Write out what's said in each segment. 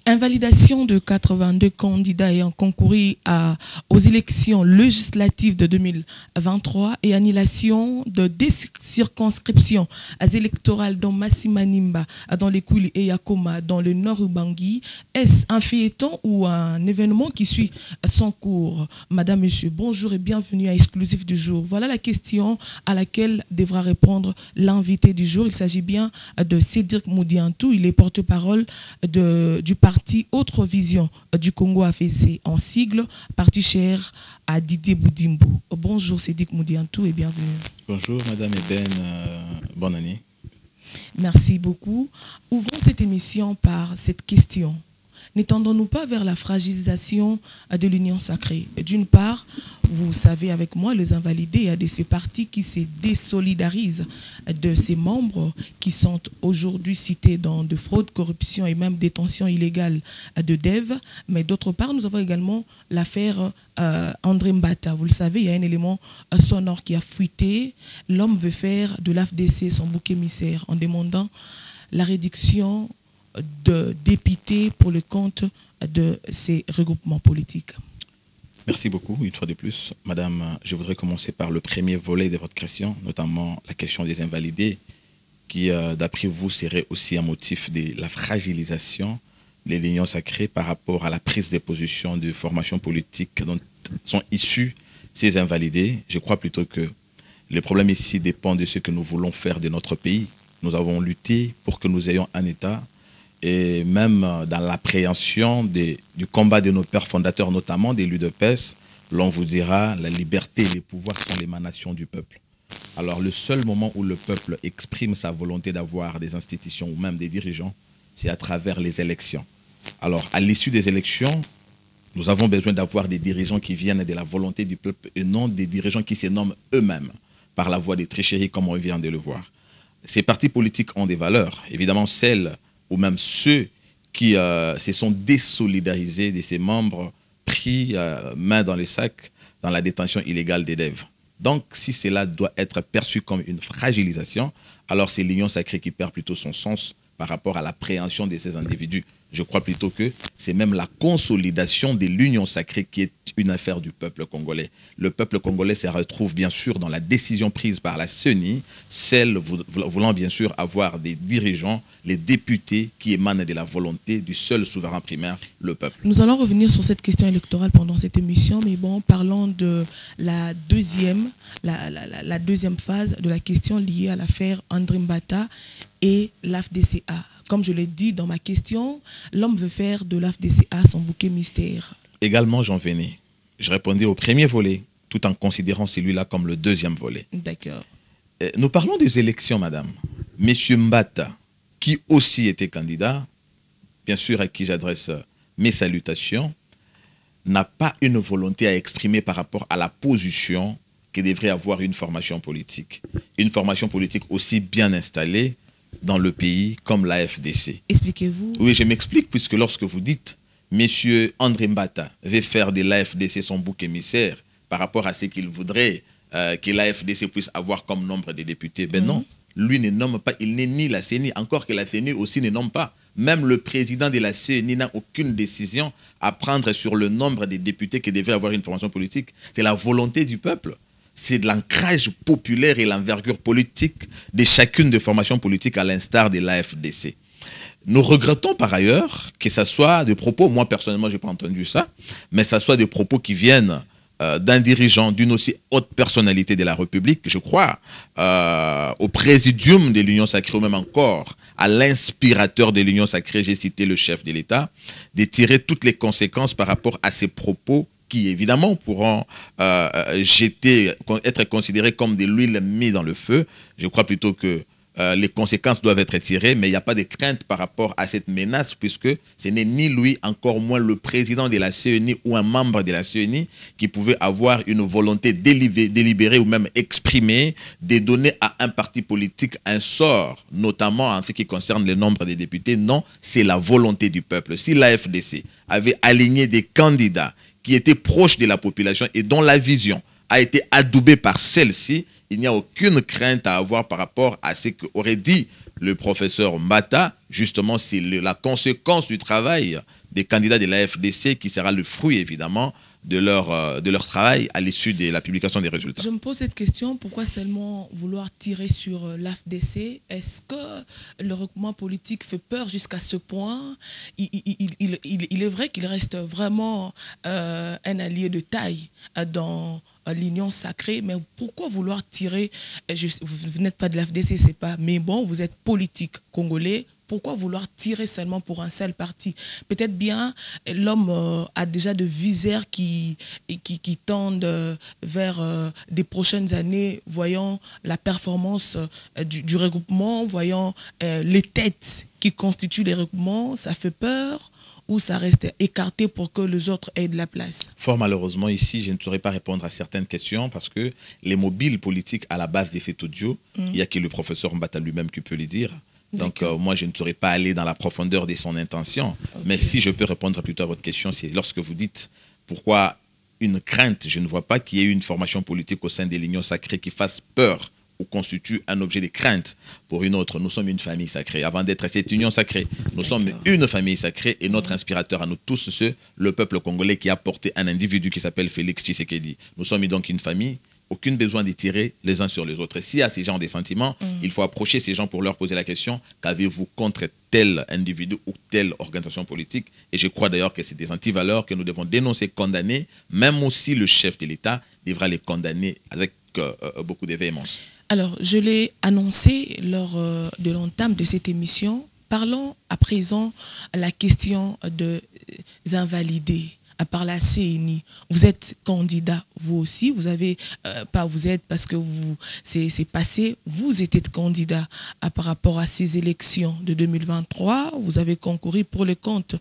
Invalidation de 82 candidats ayant concouru aux élections législatives de 2023 et annulation de 10 circonscriptions électorales dans Massimanimba, dans les Kouili et Yakoma, dans le nord Ubangi. Est-ce un feuilleton ou un événement qui suit son cours? Madame, Monsieur, bonjour et bienvenue à Exclusif du jour. Voilà la question à laquelle devra répondre l'invité du jour. Il s'agit bien de Cédric Moudiantou. Il est porte-parole du parti Autre Vision du Congo AFC, en sigle, parti cher à Didier Boudimbo. Bonjour Cédric Moudiantou et bienvenue. Bonjour Madame Eben, bonne année. Merci beaucoup. Ouvrons cette émission par cette question. N'étendons-nous pas vers la fragilisation de l'union sacrée? D'une part, vous savez avec moi, les invalidés, il y a de ces partis qui se désolidarisent de ces membres qui sont aujourd'hui cités dans de fraude, corruption et même détention illégale de DEV. Mais d'autre part, nous avons également l'affaire André Mbata. Vous le savez, il y a un élément sonore qui a fuité. L'homme veut faire de l'AFDC son bouc émissaire en demandant la réduction de députés pour le compte de ces regroupements politiques. Merci beaucoup, une fois de plus. Madame, je voudrais commencer par le premier volet de votre question, notamment la question des invalidés, qui, d'après vous, serait aussi un motif de la fragilisation de l'union sacrée par rapport à la prise de position de formations politiques dont sont issus ces invalidés. Je crois plutôt que le problème ici dépend de ce que nous voulons faire de notre pays. Nous avons lutté pour que nous ayons un État. Et même dans l'appréhension du combat de nos pères fondateurs, notamment des l'UDPS, l'on vous dira la liberté et les pouvoirs sont l'émanation du peuple. Alors le seul moment où le peuple exprime sa volonté d'avoir des institutions ou même des dirigeants, c'est à travers les élections. Alors à l'issue des élections, nous avons besoin d'avoir des dirigeants qui viennent de la volonté du peuple et non des dirigeants qui se nomment eux-mêmes par la voie des tricheries comme on vient de le voir. Ces partis politiques ont des valeurs, évidemment celles ou même ceux qui se sont désolidarisés de ces membres pris main dans les sacs dans la détention illégale des DEV. Donc, si cela doit être perçu comme une fragilisation, alors c'est l'union sacrée qui perd plutôt son sens par rapport à l'appréhension de ces individus. Je crois plutôt que c'est même la consolidation de l'union sacrée qui est une affaire du peuple congolais. Le peuple congolais se retrouve bien sûr dans la décision prise par la CENI, celle voulant bien sûr avoir des dirigeants, les députés qui émanent de la volonté du seul souverain primaire, le peuple. Nous allons revenir sur cette question électorale pendant cette émission, mais bon, parlons de la deuxième phase de la question liée à l'affaire André Mbata et l'AFDCA. Comme je l'ai dit dans ma question, l'homme veut faire de l'AFDCA son bouquet mystère. Également, j'en venais. Je répondais au premier volet, tout en considérant celui-là comme le deuxième volet. D'accord. Nous parlons des élections, madame. Monsieur Mbata, qui aussi était candidat, bien sûr à qui j'adresse mes salutations, n'a pas une volonté à exprimer par rapport à la position que devrait avoir une formation politique. Une formation politique aussi bien installée dans le pays comme la FDC. Expliquez-vous. Oui, je m'explique, puisque lorsque vous dites Monsieur André Mbata veut faire de l'AFDC son bouc émissaire par rapport à ce qu'il voudrait que l'AFDC puisse avoir comme nombre de députés, ben non, lui ne nomme pas, il n'est ni la CENI, encore que la CENI aussi ne nomme pas. Même le président de la CENI n'a aucune décision à prendre sur le nombre de députés qui devaient avoir une formation politique. C'est la volonté du peuple. C'est de l'ancrage populaire et l'envergure politique de chacune des formations politiques à l'instar de l'AFDC. Nous regrettons par ailleurs que ce soit des propos, moi personnellement je n'ai pas entendu ça, mais ce soit des propos qui viennent d'un dirigeant, d'une aussi haute personnalité de la République, je crois, au présidium de l'Union sacrée, ou même encore à l'inspirateur de l'Union sacrée, j'ai cité le chef de l'État, de tirer toutes les conséquences par rapport à ces propos qui évidemment pourront être considérés comme de l'huile mise dans le feu. Je crois plutôt que les conséquences doivent être tirées, mais il n'y a pas de crainte par rapport à cette menace, puisque ce n'est ni lui, encore moins le président de la CENI ou un membre de la CENI qui pouvait avoir une volonté délibérée ou même exprimée de donner à un parti politique un sort, notamment en ce qui concerne le nombre des députés. Non, c'est la volonté du peuple. Si l'AFDC avait aligné des candidats qui étaient proches de la population et dont la vision a été adoubée par celle-ci, il n'y a aucune crainte à avoir par rapport à ce qu'aurait dit le professeur Mbata. Justement, c'est la conséquence du travail des candidats de la FDC qui sera le fruit évidemment de leur travail à l'issue de la publication des résultats. Je me pose cette question, pourquoi seulement vouloir tirer sur l'AFDC? Est-ce que le regroupement politique fait peur jusqu'à ce point? Il est vrai qu'il reste vraiment un allié de taille dans l'Union sacrée, mais pourquoi vouloir tirer? Vous n'êtes pas de l'AFDC, c'est pas, mais bon, vous êtes politique congolais. Pourquoi vouloir tirer seulement pour un seul parti? Peut-être bien l'homme a déjà de visères qui tendent vers des prochaines années, voyant la performance du regroupement, voyant les têtes qui constituent les regroupements. Ça fait peur ou ça reste écarté pour que les autres aient de la place? Fort malheureusement, ici, je ne saurais pas répondre à certaines questions parce que les mobiles politiques à la base des faits audio, il n'y a que le professeur Mbata lui-même qui peut le dire. Donc, moi, je ne saurais pas aller dans la profondeur de son intention. Okay. Mais si je peux répondre plutôt à votre question, c'est lorsque vous dites pourquoi une crainte, je ne vois pas qu'il y ait eu une formation politique au sein de l'Union sacrée qui fasse peur ou constitue un objet de crainte pour une autre. Nous sommes une famille sacrée. Avant d'être cette union sacrée, nous sommes une famille sacrée et notre inspirateur à nous tous, c'est le peuple congolais qui a porté un individu qui s'appelle Félix Tshisekedi. Nous sommes donc une famille. Aucun besoin de tirer les uns sur les autres. Et s'il y a ces gens des sentiments, il faut approcher ces gens pour leur poser la question, qu'avez-vous contre tel individu ou telle organisation politique? Et je crois d'ailleurs que c'est des antivaleurs que nous devons dénoncer, condamner. Même aussi le chef de l'État devra les condamner avec beaucoup de véhémence. Alors, je l'ai annoncé lors de l'entame de cette émission. Parlons à présent à la question des invalidés. À part la CENI, vous êtes candidat, vous aussi, vous avez, pas vous êtes parce que c'est passé, vous étiez candidat par rapport à ces élections de 2023, vous avez concouru pour le compte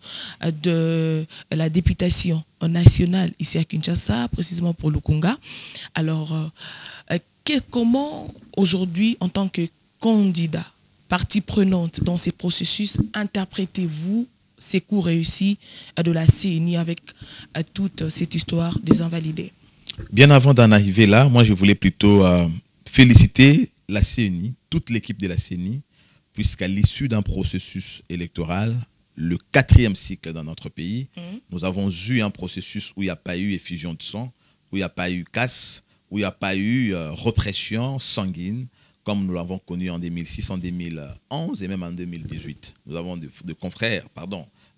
de la députation nationale ici à Kinshasa, précisément pour Lukunga. Alors, comment aujourd'hui, en tant que candidat, partie prenante dans ces processus, interprétez-vous ces coups réussis de la CENI avec toute cette histoire des invalidés? Bien avant d'en arriver là, moi je voulais plutôt féliciter la CENI, toute l'équipe de la CENI, puisqu'à l'issue d'un processus électoral, le 4e cycle dans notre pays, nous avons eu un processus où il n'y a pas eu effusion de sang, où il n'y a pas eu casse, où il n'y a pas eu répression sanguine, comme nous l'avons connu en 2006, en 2011 et même en 2018. Nous avons des confrères,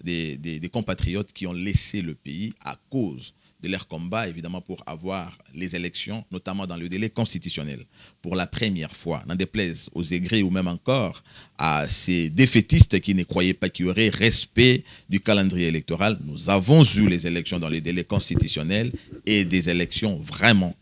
des compatriotes qui ont laissé le pays à cause de leur combat, évidemment, pour avoir les élections, notamment dans le délai constitutionnel. Pour la première fois, n'en déplaise aux aigris ou même encore à ces défaitistes qui ne croyaient pas qu'il y aurait respect du calendrier électoral, nous avons eu les élections dans le délai constitutionnel et des élections vraiment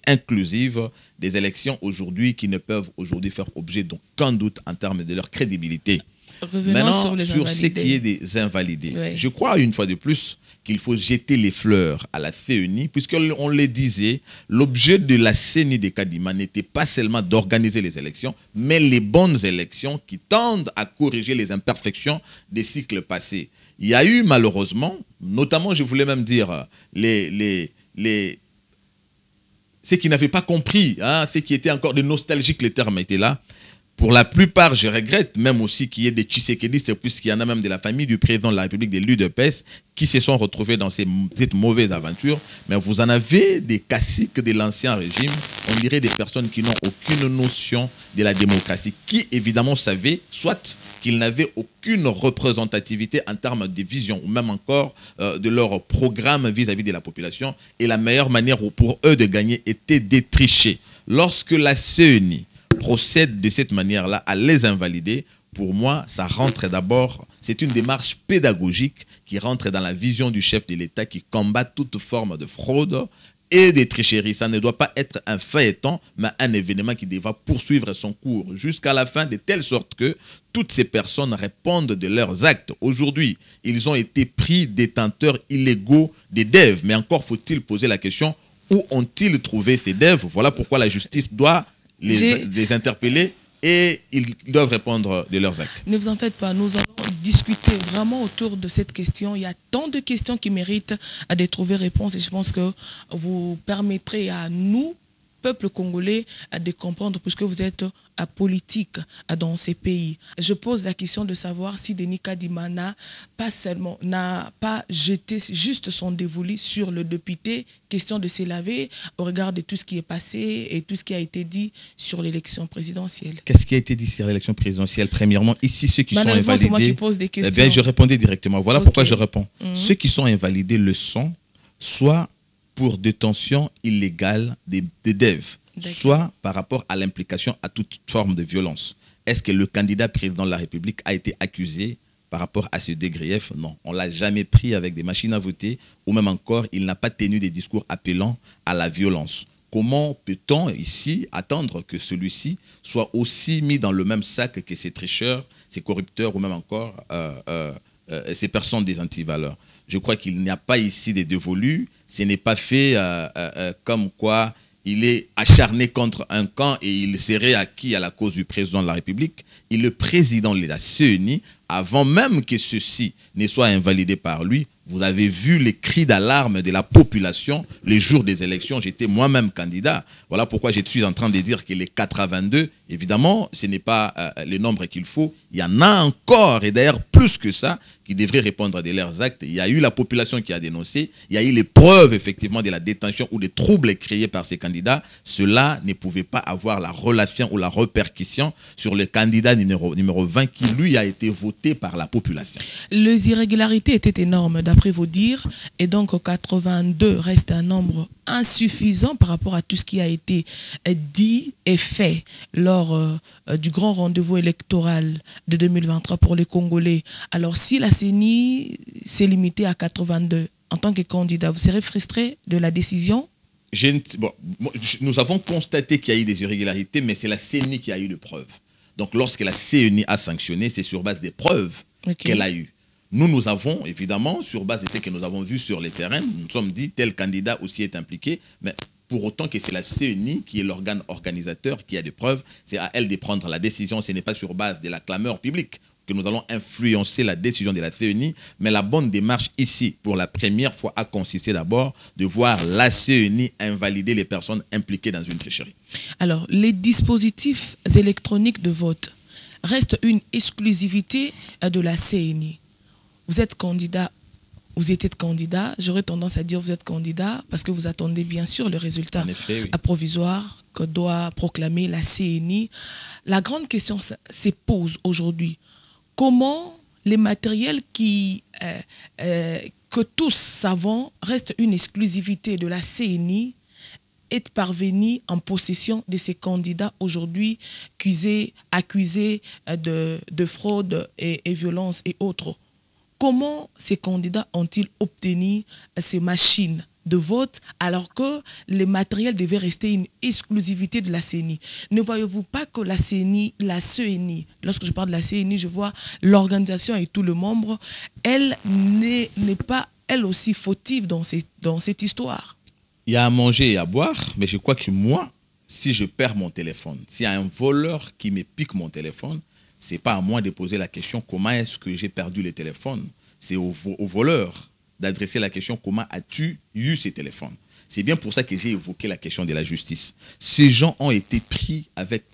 inclusives, des élections aujourd'hui qui ne peuvent aujourd'hui faire objet d'aucun doute en termes de leur crédibilité. Revenons maintenant, sur ce qui est des invalidés, oui. Je crois une fois de plus qu'il faut jeter les fleurs à la CENI, puisqu'on le disait, l'objet de la CENI de Kadima n'était pas seulement d'organiser les élections, mais les bonnes élections qui tendent à corriger les imperfections des cycles passés. Il y a eu malheureusement, notamment je voulais même dire, ceux qui n'avaient pas compris, hein, ceux qui étaient encore des nostalgiques, les termes étaient là. Pour la plupart, je regrette même aussi qu'il y ait des Tshisekedistes, puisqu'il y en a même de la famille du président de la République, des l'UDPS, qui se sont retrouvés dans cette mauvaise aventure. Mais vous en avez des caciques de l'ancien régime, on dirait des personnes qui n'ont aucune notion de la démocratie, qui évidemment savaient, soit qu'ils n'avaient aucune représentativité en termes de vision, ou même encore de leur programme vis-à-vis de la population, et la meilleure manière pour eux de gagner était de tricher. Lorsque la CENI procède de cette manière-là à les invalider, pour moi, ça rentre d'abord, c'est une démarche pédagogique qui rentre dans la vision du chef de l'État qui combat toute forme de fraude et de tricherie. Ça ne doit pas être un feuilleton, mais un événement qui devra poursuivre son cours jusqu'à la fin, de telle sorte que toutes ces personnes répondent de leurs actes. Aujourd'hui, ils ont été pris détenteurs illégaux des devs, mais encore faut-il poser la question, où ont-ils trouvé ces devs? Voilà pourquoi la justice doit les interpeller et ils doivent répondre de leurs actes. Ne vous en faites pas, nous allons discuter vraiment autour de cette question. Il y a tant de questions qui méritent de trouver réponse et je pense que vous permettrez à nous, peuple congolais de comprendre, puisque vous êtes politique dans ces pays. Je pose la question de savoir si Denis Kadima n'a pas jeté juste son dévolu sur le député, question de s'élaver au regard de tout ce qui est passé et tout ce qui a été dit sur l'élection présidentielle. Qu'est-ce qui a été dit sur l'élection présidentielle? Premièrement, ici, ceux qui sont invalidés... c'est moi qui pose des questions. Eh bien, je répondais directement. Voilà pourquoi je réponds. Ceux qui sont invalidés le sont, soit pour détention illégale des devs, soit par rapport à l'implication à toute forme de violence. Est-ce que le candidat président de la République a été accusé par rapport à ce dégrief? Non. On ne l'a jamais pris avec des machines à voter, ou même encore, il n'a pas tenu des discours appelant à la violence. Comment peut-on ici attendre que celui-ci soit aussi mis dans le même sac que ces tricheurs, ces corrupteurs, ou même encore ces personnes des antivaleurs? Je crois qu'il n'y a pas ici des dévolus. Ce n'est pas fait comme quoi il est acharné contre un camp et il serait acquis à la cause du président de la République. Et le président de la CENI, avant même que ceci ne soit invalidé par lui, vous avez vu les cris d'alarme de la population les jours des élections. J'étais moi-même candidat. Voilà pourquoi je suis en train de dire que les 82, évidemment, ce n'est pas le nombre qu'il faut. Il y en a encore, et d'ailleurs plus que ça, qui devraient répondre de leurs actes. Il y a eu la population qui a dénoncé. Il y a eu les preuves, effectivement, de la détention ou des troubles créés par ces candidats. Cela ne pouvait pas avoir la relation ou la répercussion sur le candidat numéro 20 qui, lui, a été voté par la population. Les irrégularités étaient énormes, d'après vos dires, et donc 82 reste un nombre insuffisant par rapport à tout ce qui a été dit et fait lors du grand rendez-vous électoral de 2023 pour les Congolais. Alors, si la CENI s'est limitée à 82 en tant que candidat, vous serez frustré de la décision? Nous avons constaté qu'il y a eu des irrégularités, mais c'est la CENI qui a eu les preuves. Donc, lorsque la CENI a sanctionné, c'est sur base des preuves qu'elle a eues. Nous avons, évidemment, sur base de ce que nous avons vu sur le terrain, nous nous sommes dit, tel candidat aussi est impliqué, mais pour autant que c'est la CENI qui est l'organe organisateur qui a des preuves, c'est à elle de prendre la décision. Ce n'est pas sur base de la clameur publique que nous allons influencer la décision de la CENI, mais la bonne démarche ici, pour la première fois, a consisté d'abord de voir la CENI invalider les personnes impliquées dans une tricherie. Alors, les dispositifs électroniques de vote restent une exclusivité de la CENI. Vous êtes candidat, vous étiez candidat, j'aurais tendance à dire vous êtes candidat parce que vous attendez bien sûr le résultat provisoire que doit proclamer la CENI. La grande question se pose aujourd'hui. Comment les matériels que tous savons restent une exclusivité de la CENI est parvenu en possession de ces candidats aujourd'hui accusés de fraude et violence et autres? Comment ces candidats ont-ils obtenu ces machines de vote alors que les matériels devaient rester une exclusivité de la CENI? Ne voyez-vous pas que la CENI, lorsque je parle de la CENI, je vois l'organisation et tout le membre, elle n'est pas elle aussi fautive dans cette histoire? Il y a à manger et à boire, mais je crois que moi, si je perds mon téléphone, s'il y a un voleur qui me pique mon téléphone, ce n'est pas à moi de poser la question comment est-ce que j'ai perdu le téléphone. C'est au voleur d'adresser la question comment as-tu eu ces téléphones. C'est bien pour ça que j'ai évoqué la question de la justice. Ces gens ont été pris avec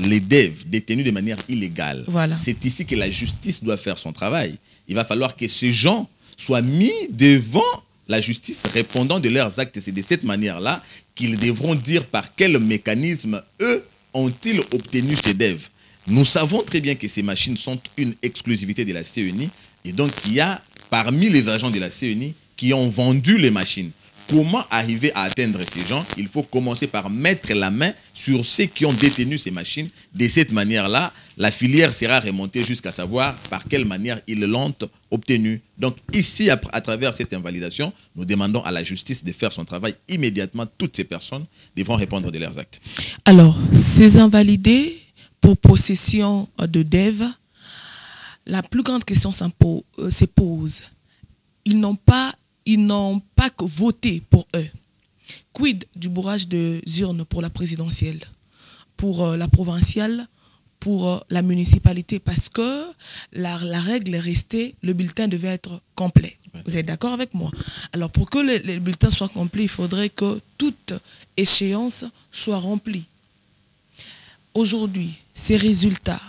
les devs, détenus de manière illégale. Voilà. C'est ici que la justice doit faire son travail. Il va falloir que ces gens soient mis devant la justice répondant de leurs actes. C'est de cette manière-là qu'ils devront dire par quel mécanisme eux ont-ils obtenu ces devs. Nous savons très bien que ces machines sont une exclusivité de la CENI et donc il y a parmi les agents de la CENI qui ont vendu les machines. Comment arriver à atteindre ces gens? Il faut commencer par mettre la main sur ceux qui ont détenu ces machines. De cette manière-là, la filière sera remontée jusqu'à savoir par quelle manière ils l'ont obtenue. Donc ici, à travers cette invalidation, nous demandons à la justice de faire son travail immédiatement. Toutes ces personnes devront répondre de leurs actes. Alors, ces invalidés pour possession de dev, la plus grande question se pose. Ils n'ont pas que voté pour eux. Quid du bourrage de urnes pour la présidentielle, pour la provinciale, pour la municipalité parce que la règle est restée, le bulletin devait être complet. Vous êtes d'accord avec moi? Alors pour que le bulletin soit complet, il faudrait que toute échéance soit remplie. Aujourd'hui, ces résultats,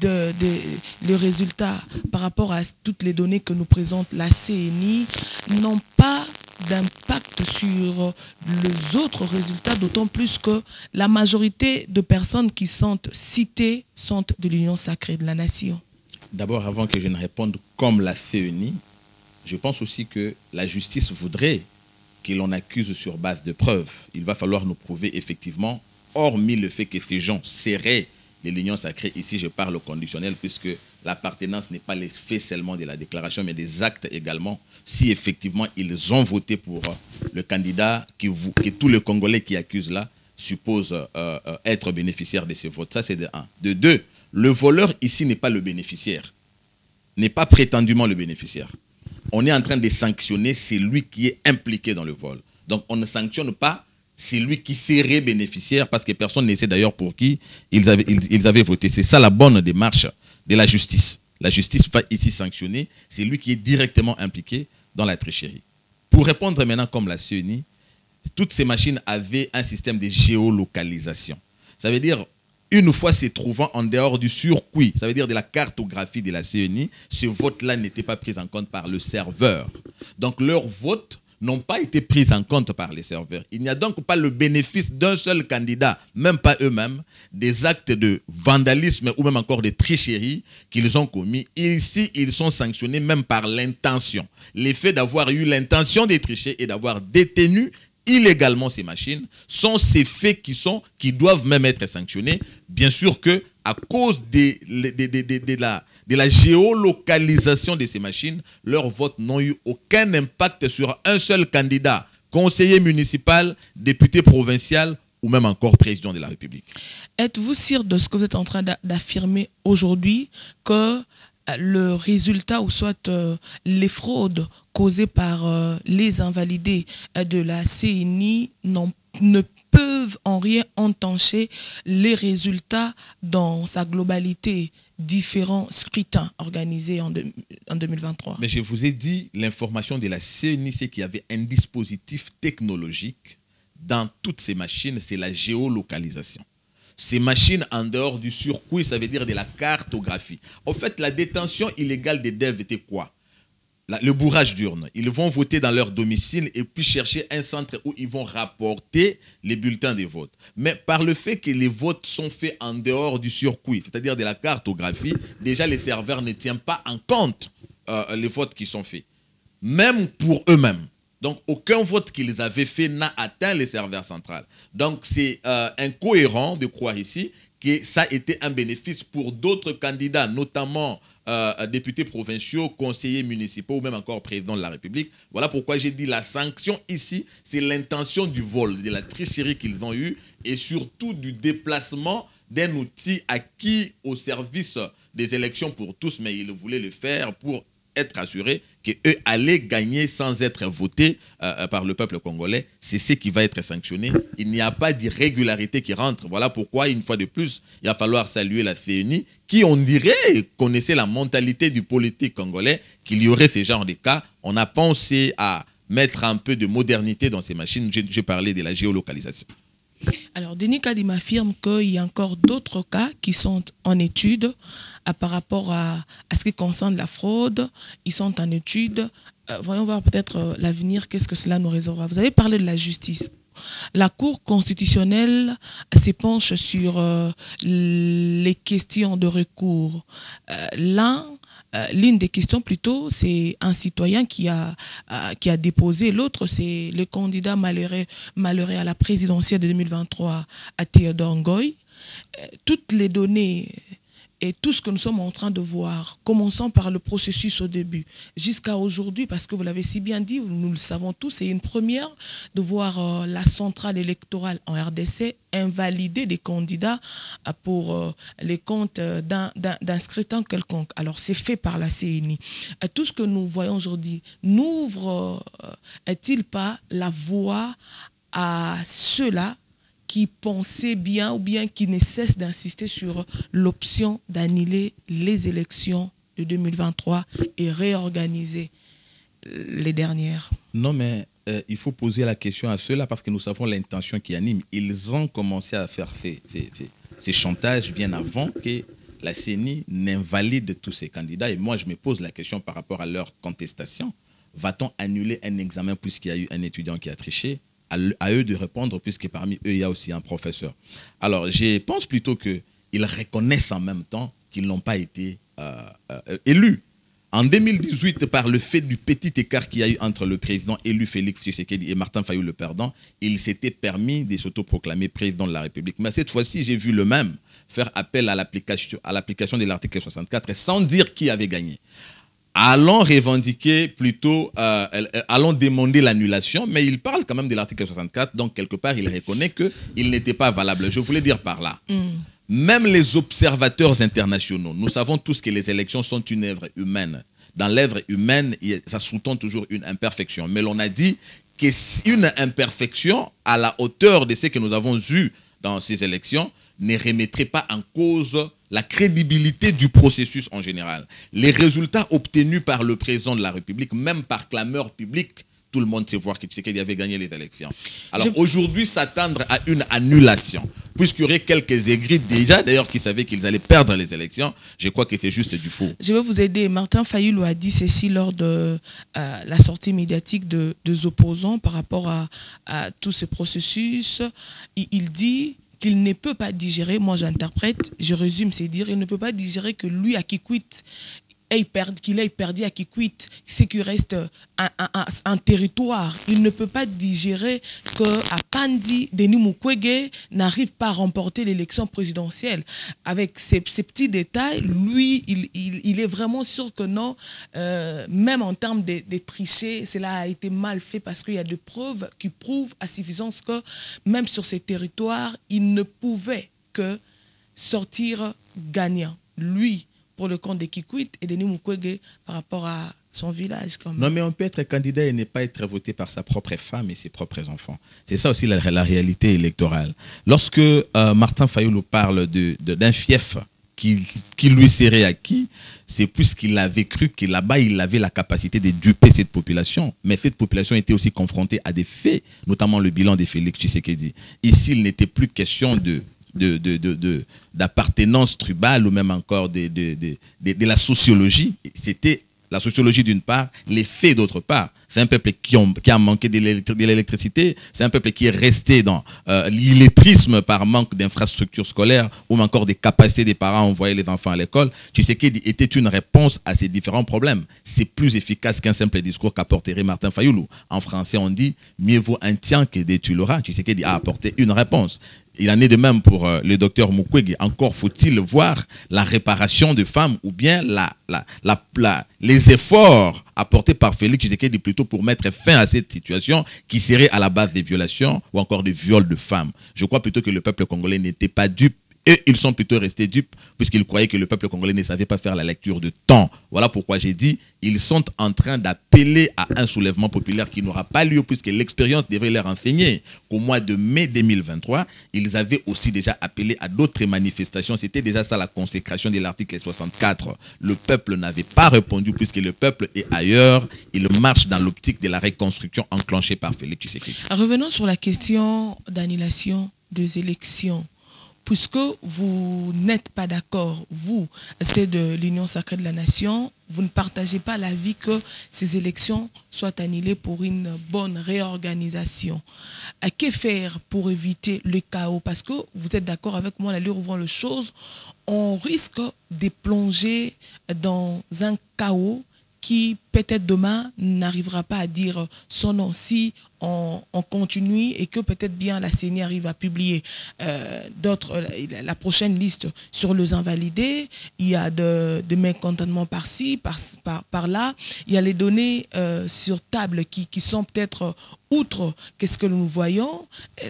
les résultats par rapport à toutes les données que nous présente la CNI n'ont pas d'impact sur les autres résultats, d'autant plus que la majorité de personnes qui sont citées sont de l'Union sacrée de la nation. D'abord, avant que je ne réponde comme la CNI, je pense aussi que la justice voudrait que l'on accuse sur base de preuves. Il va falloir nous prouver effectivement, hormis le fait que ces gens seraient les l'Union sacrée, ici je parle au conditionnel puisque l'appartenance n'est pas les faits seulement de la déclaration mais des actes également, si effectivement ils ont voté pour le candidat que tous les Congolais qui accusent là supposent être bénéficiaires de ces votes. Ça c'est de un. De deux, le voleur ici n'est pas le bénéficiaire, n'est pas prétendument le bénéficiaire. On est en train de sanctionner celui qui est impliqué dans le vol. Donc on ne sanctionne pas celui qui serait bénéficiaire parce que personne ne sait d'ailleurs pour qui ils avaient voté. C'est ça la bonne démarche de la justice. La justice va ici sanctionner celui qui est directement impliqué dans la tricherie. Pour répondre maintenant comme la CNI, toutes ces machines avaient un système de géolocalisation. Ça veut dire, une fois se trouvant en dehors du circuit, ça veut dire de la cartographie de la CNI, ce vote-là n'était pas pris en compte par le serveur. Donc leur vote n'ont pas été pris en compte par les serveurs. Il n'y a donc pas le bénéfice d'un seul candidat, même pas eux-mêmes, des actes de vandalisme ou même encore de tricherie qu'ils ont commis. Ici, ils sont sanctionnés même par l'intention. L'effet d'avoir eu l'intention de tricher et d'avoir détenu illégalement ces machines sont ces faits qui doivent même être sanctionnés. Bien sûr que à cause de la géolocalisation de ces machines, leurs votes n'ont eu aucun impact sur un seul candidat, conseiller municipal, député provincial ou même encore président de la République. Êtes-vous sûr de ce que vous êtes en train d'affirmer aujourd'hui, que le résultat ou soit les fraudes causées par les invalidés de la CNI ne peuvent en rien entacher les résultats dans sa globalité, différents scrutins organisés en 2023. Mais je vous ai dit, l'information de la CNI, c'est qu'il y avait un dispositif technologique dans toutes ces machines, c'est la géolocalisation. Ces machines en dehors du circuit, ça veut dire de la cartographie. En fait, la détention illégale des devs était quoi? Le bourrage d'urnes. Ils vont voter dans leur domicile et puis chercher un centre où ils vont rapporter les bulletins des votes. Mais par le fait que les votes sont faits en dehors du circuit, c'est-à-dire de la cartographie, déjà les serveurs ne tiennent pas en compte les votes qui sont faits. Même pour eux-mêmes. Donc, aucun vote qu'ils avaient fait n'a atteint les serveurs centrales. Donc, c'est incohérent de croire ici que ça a été un bénéfice pour d'autres candidats, notamment députés provinciaux, conseillers municipaux ou même encore président de la République. Voilà pourquoi j'ai dit la sanction ici, c'est l'intention du vol, de la tricherie qu'ils ont eue et surtout du déplacement d'un outil acquis au service des élections pour tous, mais ils voulaient le faire pour être assurés qu'eux allaient gagner sans être votés par le peuple congolais. C'est ce qui va être sanctionné. Il n'y a pas d'irrégularité qui rentre. Voilà pourquoi, une fois de plus, il va falloir saluer la CNI qui, on dirait, connaissait la mentalité du politique congolais, qu'il y aurait ce genre de cas. On a pensé à mettre un peu de modernité dans ces machines. J'ai parlé de la géolocalisation. Alors, Denis Kadim affirme qu'il y a encore d'autres cas qui sont en étude par rapport à ce qui concerne la fraude. Ils sont en étude. Voyons voir peut-être l'avenir, qu'est-ce que cela nous réservera. Vous avez parlé de la justice. La Cour constitutionnelle s'épanche sur les questions de recours. L'une des questions plutôt, c'est un citoyen qui a déposé. L'autre, c'est le candidat malheureux à la présidentielle de 2023 à Théodore Ngoy. Toutes les données et tout ce que nous sommes en train de voir, commençant par le processus au début, jusqu'à aujourd'hui, parce que vous l'avez si bien dit, nous le savons tous, c'est une première de voir la centrale électorale en RDC invalider des candidats pour les comptes d'un scrutin quelconque. Alors, c'est fait par la CNI. Tout ce que nous voyons aujourd'hui n'ouvre-t-il pas la voie à ceux-là qui pensait bien ou bien qui ne cesse d'insister sur l'option d'annuler les élections de 2023 et réorganiser les dernières. Non, mais il faut poser la question à ceux-là parce que nous savons l'intention qui anime. Ils ont commencé à faire ces chantages bien avant que la CENI n'invalide tous ces candidats. Et moi, je me pose la question par rapport à leur contestation. Va-t-on annuler un examen puisqu'il y a eu un étudiant qui a triché? À eux de répondre puisque parmi eux, il y a aussi un professeur. Alors, je pense plutôt qu'ils reconnaissent en même temps qu'ils n'ont pas été élus. En 2018, par le fait du petit écart qu'il y a eu entre le président élu Félix Tshisekedi et Martin Fayulu le perdant, il s'était permis de s'autoproclamer président de la République. Mais cette fois-ci, j'ai vu le même faire appel à l'application de l'article 64 sans dire qui avait gagné. Allons revendiquer plutôt, allons demander l'annulation, mais il parle quand même de l'article 64, donc quelque part, il reconnaît qu'il n'était pas valable. Je voulais dire par là. Même les observateurs internationaux, nous savons tous que les élections sont une œuvre humaine. Dans l'œuvre humaine, ça sous-tend toujours une imperfection. Mais l'on a dit qu'une imperfection à la hauteur de ce que nous avons eu dans ces élections ne remettrait pas en cause la crédibilité du processus en général. Les résultats obtenus par le président de la République, même par clameur publique, tout le monde sait voir que Tshisekedi avait gagné les élections. Alors aujourd'hui, s'attendre à une annulation, puisqu'il y aurait quelques aigris déjà, d'ailleurs, qui savaient qu'ils allaient perdre les élections, je crois que c'est juste du faux. Je vais vous aider. Martin Fayulu a dit ceci lors de la sortie médiatique des opposants par rapport à tout ce processus. Il dit qu'il ne peut pas digérer, moi j'interprète, je résume, c'est dire, il ne peut pas digérer que lui, à Kikwit, qu'il ait perdu à Kikwit, c'est qu'il reste un territoire. Il ne peut pas digérer qu'à Pandi, Denis Mukwege n'arrive pas à remporter l'élection présidentielle. Avec ces petits détails, lui, il est vraiment sûr que non, même en termes de tricher, cela a été mal fait parce qu'il y a des preuves qui prouvent à suffisance que même sur ces territoires, il ne pouvait que sortir gagnant. Lui, pour le compte de Kikwit et Denis Mukwege par rapport à son village. Non, mais on peut être candidat et ne pas être voté par sa propre femme et ses propres enfants. C'est ça aussi la réalité électorale. Lorsque Martin Fayulu parle d'un fief qui lui serait acquis, c'est plus qu'il avait cru que là-bas, il avait la capacité de duper cette population. Mais cette population était aussi confrontée à des faits, notamment le bilan de Félix Tshisekedi. Ici, il n'était plus question d'appartenance tribale ou même encore de la sociologie. C'était la sociologie d'une part, les faits d'autre part. C'est un peuple qui a manqué de l'électricité, c'est un peuple qui est resté dans l'illettrisme par manque d'infrastructures scolaires ou encore des capacités des parents à envoyer les enfants à l'école. Tshisekedi était une réponse à ces différents problèmes. C'est plus efficace qu'un simple discours qu'apporterait Martin Fayulu. En français, on dit « mieux vaut un tien que des tu l'auras ». Tshisekedi a apporté une réponse. Il en est de même pour le docteur Mukwege. Encore faut-il voir la réparation de femmes ou bien les efforts apportés par Félix Tshisekedi plutôt pour mettre fin à cette situation qui serait à la base des violations ou encore des viols de femmes. Je crois plutôt que le peuple congolais n'était pas dupe et ils sont plutôt restés dupes puisqu'ils croyaient que le peuple congolais ne savait pas faire la lecture de temps. Voilà pourquoi j'ai dit ils sont en train d'appeler à un soulèvement populaire qui n'aura pas lieu puisque l'expérience devrait leur enseigner qu'au mois de mai 2023, ils avaient aussi déjà appelé à d'autres manifestations. C'était déjà ça la consécration de l'article 64. Le peuple n'avait pas répondu puisque le peuple est ailleurs. Il marche dans l'optique de la reconstruction enclenchée par Félix Tshisekedi. Revenons sur la question d'annulation des élections. Puisque vous n'êtes pas d'accord, vous, c'est de l'Union sacrée de la nation, vous ne partagez pas l'avis que ces élections soient annulées pour une bonne réorganisation. Que faire pour éviter le chaos? Parce que vous êtes d'accord avec moi, l'allure où vont les choses, on risque de plonger dans un chaos qui peut-être demain n'arrivera pas à dire son nom si on continue et que peut-être bien la CENI arrive à publier la prochaine liste sur les invalidés. Il y a de mécontentements par-ci, par-là. Il y a les données sur table qui sont peut-être outre qu'est-ce que nous voyons.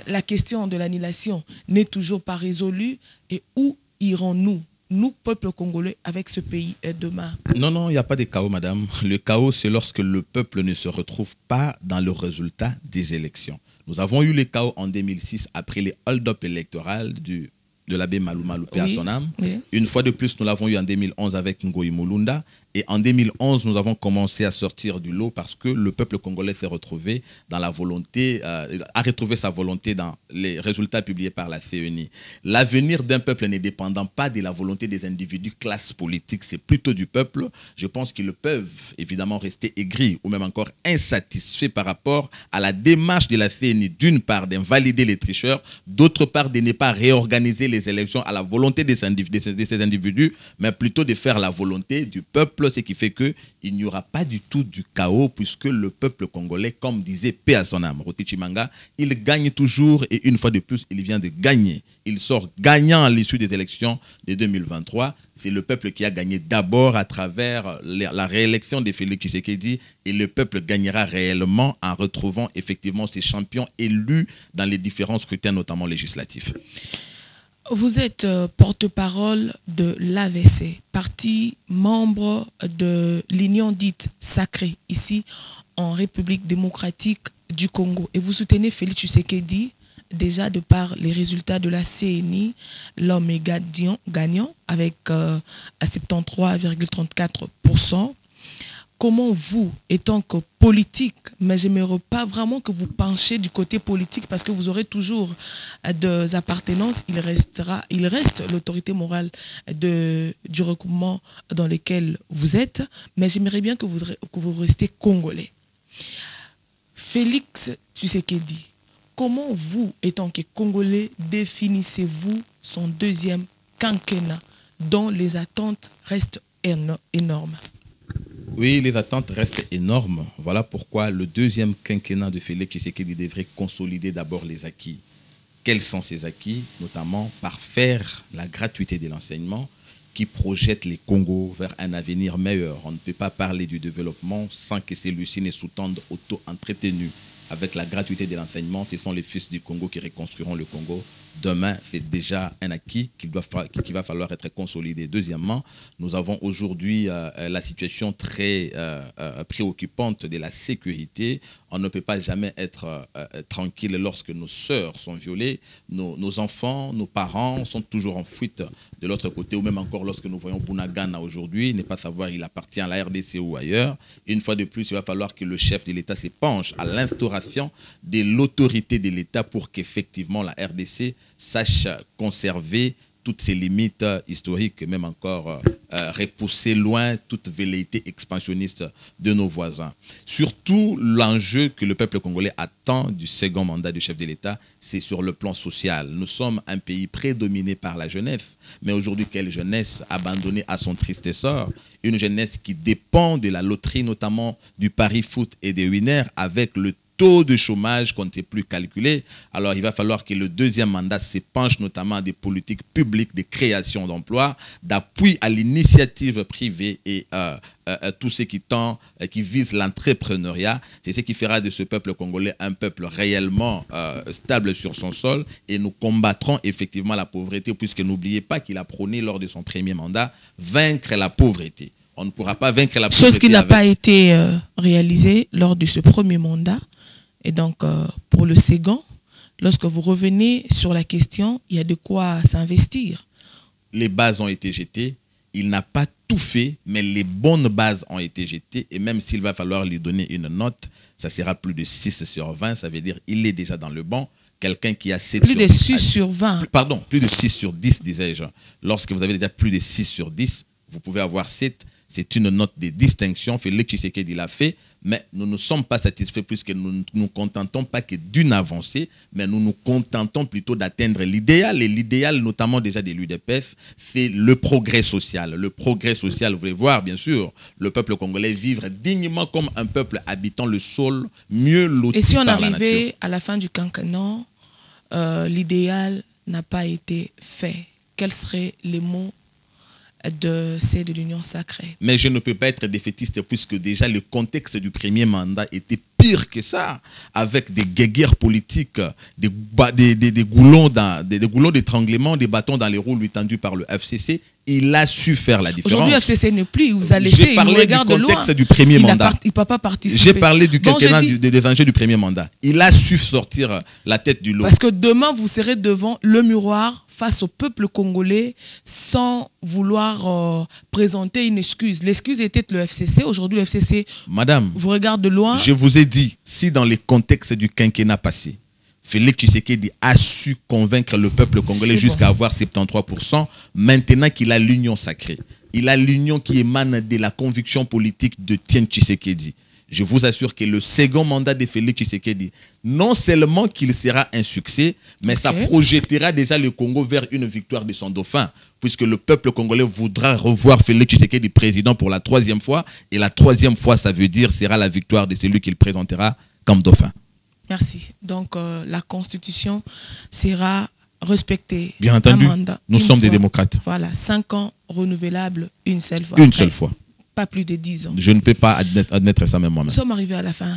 La question de l'annulation n'est toujours pas résolue. Et où irons-nous, nous, peuple congolais, avec ce pays demain? Non, il n'y a pas de chaos, madame. Le chaos, c'est lorsque le peuple ne se retrouve pas dans le résultat des élections. Nous avons eu le chaos en 2006 après les hold-up électoraux de l'abbé Malou Malou, paix à son âme. Oui. Une fois de plus, nous l'avons eu en 2011 avec Ngoï Mulunda. Et en 2011, nous avons commencé à sortir du lot parce que le peuple congolais s'est retrouvé dans la volonté, a retrouvé sa volonté dans les résultats publiés par la CENI. L'avenir d'un peuple ne dépendant pas de la volonté des individus, classe politique, c'est plutôt du peuple. Je pense qu'ils peuvent évidemment rester aigris ou même encore insatisfaits par rapport à la démarche de la CENI, d'une part d'invalider les tricheurs, d'autre part de ne pas réorganiser les élections à la volonté de ces individus, mais plutôt de faire la volonté du peuple, ce qui fait qu'il n'y aura pas du tout du chaos puisque le peuple congolais, comme disait paix à son âme, Roti Chimanga, il gagne toujours et une fois de plus, il vient de gagner. Il sort gagnant à l'issue des élections de 2023. C'est le peuple qui a gagné d'abord à travers la réélection de Félix Tshisekedi et le peuple gagnera réellement en retrouvant effectivement ses champions élus dans les différents scrutins, notamment législatifs. Vous êtes porte-parole de l'AVC, parti membre de l'Union dite sacrée, ici en République démocratique du Congo. Et vous soutenez Félix Tshisekedi, déjà de par les résultats de la CENI, l'homme est gagnant avec 73,34%. Comment vous, étant que politique, mais j'aimerais pas vraiment que vous penchiez du côté politique parce que vous aurez toujours des appartenances, il reste l'autorité morale du regroupement dans lequel vous êtes, mais j'aimerais bien que vous restiez congolais. Félix Tshisekedi, comment vous, étant que congolais, définissez-vous son deuxième quinquennat dont les attentes restent énormes? Oui, les attentes restent énormes. Voilà pourquoi le deuxième quinquennat de Félix Tshisekedi devrait consolider d'abord les acquis. Quels sont ces acquis? Notamment par faire la gratuité de l'enseignement qui projette les Congos vers un avenir meilleur. On ne peut pas parler du développement sans que celui-ci ne sous-tende auto-entretenu. Avec la gratuité de l'enseignement, ce sont les fils du Congo qui reconstruiront le Congo. Demain, c'est déjà un acquis qu'il va falloir être consolidé. Deuxièmement, nous avons aujourd'hui la situation très préoccupante de la sécurité. On ne peut pas jamais être tranquille lorsque nos sœurs sont violées. Nos enfants, nos parents sont toujours en fuite de l'autre côté. Ou même encore lorsque nous voyons Bunagana aujourd'hui, ne pas savoir il appartient à la RDC ou ailleurs. Une fois de plus, il va falloir que le chef de l'État s'épanche à l'instauration de l'autorité de l'État pour qu'effectivement la RDC sache conserver toutes ses limites historiques, même encore repousser loin toute velléité expansionniste de nos voisins. Surtout, l'enjeu que le peuple congolais attend du second mandat du chef de l'État, c'est sur le plan social. Nous sommes un pays prédominé par la jeunesse, mais aujourd'hui, quelle jeunesse abandonnée à son triste sort? Une jeunesse qui dépend de la loterie, notamment du pari foot et des winners, avec le taux de chômage qu'on ne sait plus calculer. Alors, il va falloir que le deuxième mandat s'épanche notamment à des politiques publiques de création d'emplois, d'appui à l'initiative privée et tout ce qui vise l'entrepreneuriat. C'est ce qui fera de ce peuple congolais un peuple réellement stable sur son sol et nous combattrons effectivement la pauvreté puisque n'oubliez pas qu'il a prôné lors de son premier mandat vaincre la pauvreté. On ne pourra pas vaincre la pauvreté. Chose qui n'a pas été réalisée lors de ce premier mandat. Et donc, pour le second, lorsque vous revenez sur la question, il y a de quoi s'investir. Les bases ont été jetées. Il n'a pas tout fait, mais les bonnes bases ont été jetées. Et même s'il va falloir lui donner une note, ça sera plus de 6 sur 20. Ça veut dire qu'il est déjà dans le banc. Quelqu'un qui a 7 plus de 6 sur 20. Pardon, plus de 6 sur 10, disais-je. Lorsque vous avez déjà plus de 6 sur 10, vous pouvez avoir 7. C'est une note de distinction. Félix Tshisekedi l'a fait, mais nous ne sommes pas satisfaits puisque nous ne nous contentons pas que d'une avancée, mais nous nous contentons plutôt d'atteindre l'idéal. Et l'idéal, notamment déjà de l'UDPS, c'est le progrès social. Le progrès social, vous voulez voir, bien sûr, le peuple congolais vivre dignement comme un peuple habitant le sol, mieux loti Et si on par la nature. arrivait à la fin du quinquennat, l'idéal n'a pas été fait, quels seraient les mots c'est de l'Union sacrée. Mais je ne peux pas être défaitiste puisque déjà le contexte du premier mandat était pire que ça, avec des guéguerres politiques, des goulons d'étranglement, des bâtons dans les roues lui tendus par le FCC. Il a su faire la différence. Aujourd'hui, le FCC n'est plus, il vous a laissé, il nous regarde de loin. J'ai parlé du contexte du premier mandat. Il ne peut pas participer. J'ai parlé du quinquennat des enjeux du premier mandat. Il a su sortir la tête du lot. Parce que demain, vous serez devant le miroir face au peuple congolais sans vouloir présenter une excuse. L'excuse était le FCC. Aujourd'hui, le FCC vous regarde de loin. Je vous ai dit, si dans les contextes du quinquennat passé, Félix Tshisekedi a su convaincre le peuple congolais jusqu'à avoir 73%. Maintenant qu'il a l'union sacrée, il a l'union qui émane de la conviction politique de Tien Tshisekedi. Je vous assure que le second mandat de Félix Tshisekedi, non seulement qu'il sera un succès, mais ça projettera déjà le Congo vers une victoire de son dauphin, puisque le peuple congolais voudra revoir Félix Tshisekedi président pour la 3e fois, et la 3e fois, ça veut dire sera la victoire de celui qu'il présentera comme dauphin. Merci. Donc, la Constitution sera respectée. Bien entendu, nous sommes des démocrates. Voilà, 5 ans renouvelables, une seule fois. Une seule fois. Pas plus de 10 ans. Je ne peux pas admettre ça même moi-même. Nous sommes arrivés à la fin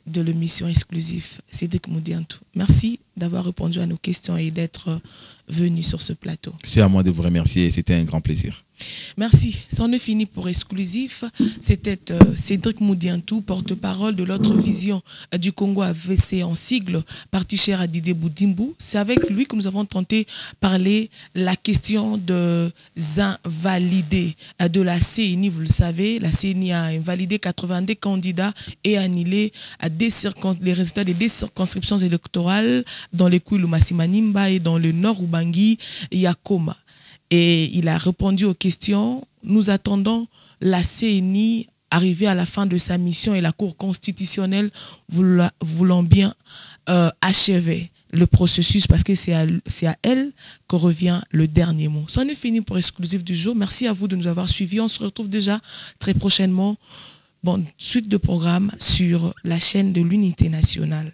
de l'émission exclusive. Cédric Moudiantou. Merci d'avoir répondu à nos questions et d'être venu sur ce plateau. C'est à moi de vous remercier et c'était un grand plaisir. Merci. C'en est fini pour Exclusif. C'était Cédric Moudiantou, porte-parole de l'autre vision du Congo AVC en sigle, parti cher à Didier Boudimbu. C'est avec lui que nous avons tenté parler la question des invalidés de la CENI. Vous le savez, la CENI a invalidé 82 candidats et annulé les résultats des 2 circonscriptions électorales dans les Kwilu Masimanimba et dans le Nord Ubangi Yakoma. Et il a répondu aux questions. Nous attendons la CENI arriver à la fin de sa mission et la Cour constitutionnelle voulant bien achever le processus parce que c'est à elle que revient le dernier mot. C'en est fini pour Exclusif du jour. Merci à vous de nous avoir suivis. On se retrouve déjà très prochainement. Bonne suite de programme sur la chaîne de l'Unité nationale.